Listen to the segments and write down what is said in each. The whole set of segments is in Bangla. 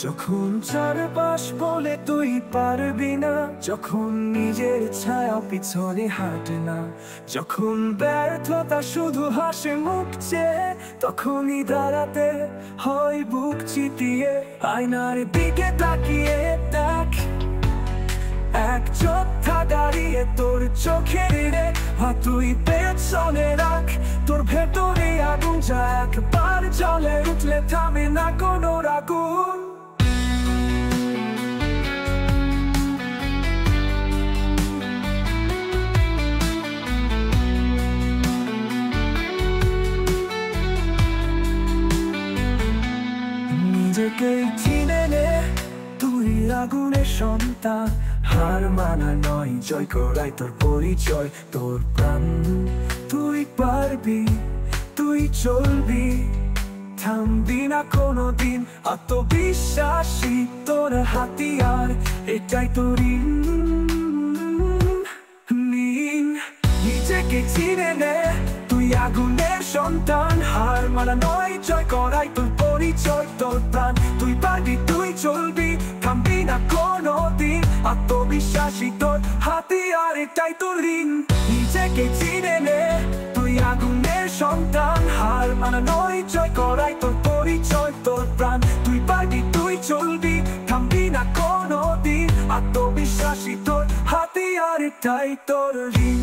যখন চারপাশ বলে তুই পারবি না, যখন নিজের ছায়া পিছনে হাঁটে না, যখন ব্যর্থতা শুধু হাসে মুখ চেয়ে, তখনই দাঁড়াতে হয় বুক চিতিয়ে। আয়নার দিকে তাকিয়ে দেখ, এক চোখা দাঁড়িয়ে তোর চোখের রেখা তুই পেছনে রাখ। তোর ভেতরে আগুন যা একবার জ্বলে উঠলে থামে না কোনো আগুন। নিজেকেই চিনে নে, তুই আগুনের সন্তান। হার মানা নয়, জয় করাই তোর পরিচয়, তোর প্রাণ। তুই পারবি, তুই চলবি, থামবি না কোনোদিন। আত্মবিশ্বাসী তোর হাতিয়ার, এটাই তোর নীল। নিজেকে চিনে নে, তুই আগুনের সন্তান। হার মানা নয়, জয় করাই তোর পরিচয়, তোর প্রাণ। তুই পারবি, তুই চলবি, থামবি না কোনোদিন। আত্মবিশ্বাসী তোর হাতিয়ার, এটাই তোর ঋণ। নিজেকে চিনে নে, তুই আগুনের সন্তান। হার মানা নয়, জয় করাই তোর পরিচয়, তোর প্রাণ। তুই পারবি, তুই চলবি, থামবি না কোনোদিন। আত্মবিশ্বাসী তোর হাতিয়ার, এটাই তোর ঋণ।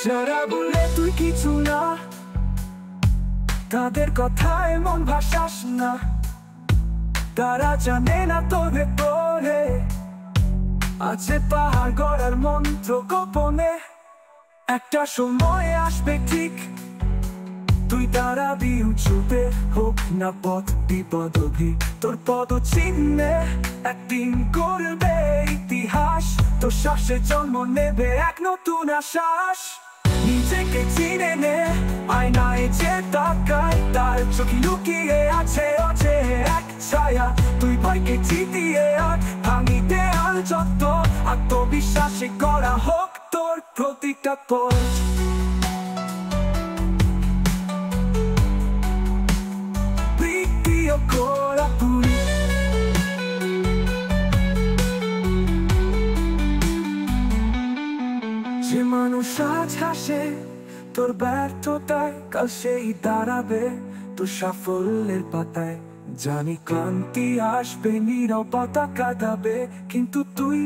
যারা বলে তুই কিছু না, তাদের কথায় মন ভাসাস না। তারা জানে না তোর ভেতরে আছে পাহাড় গড়ার মন্ত্র গোপনে। একটা সময় আসবে ঠিক, তুই দাঁড়াবি উঁচুতে। হোক না পথ বিপদভি, তোর পদচিহ্নে একদিন করবে ইতিহাস। তোর শ্বাসে জন্ম নেবে এক নতুন আশ্বাস। নিজেকে চিনে নে, আয়নায় যে তাকায়, তার চোখে লুকিয়ে আছে অচেনা এক ছায়া। তুই ভয়কে জিতিয়ে আর ভাঙি দেয়াল যত, আত্মবিশ্বাসে গড়া হোক তোর প্রতিটা পথ। প্রীতিও করা পুরি, যে মানুষ আজ হাসে তোর ব্যর্থতায়, কাল সেই দাঁড়াবে তোর সাফল্যের পাতায়। জানি ক্লান্তি আসবে, নীরবতা কাঁদাবে, কিন্তু তুই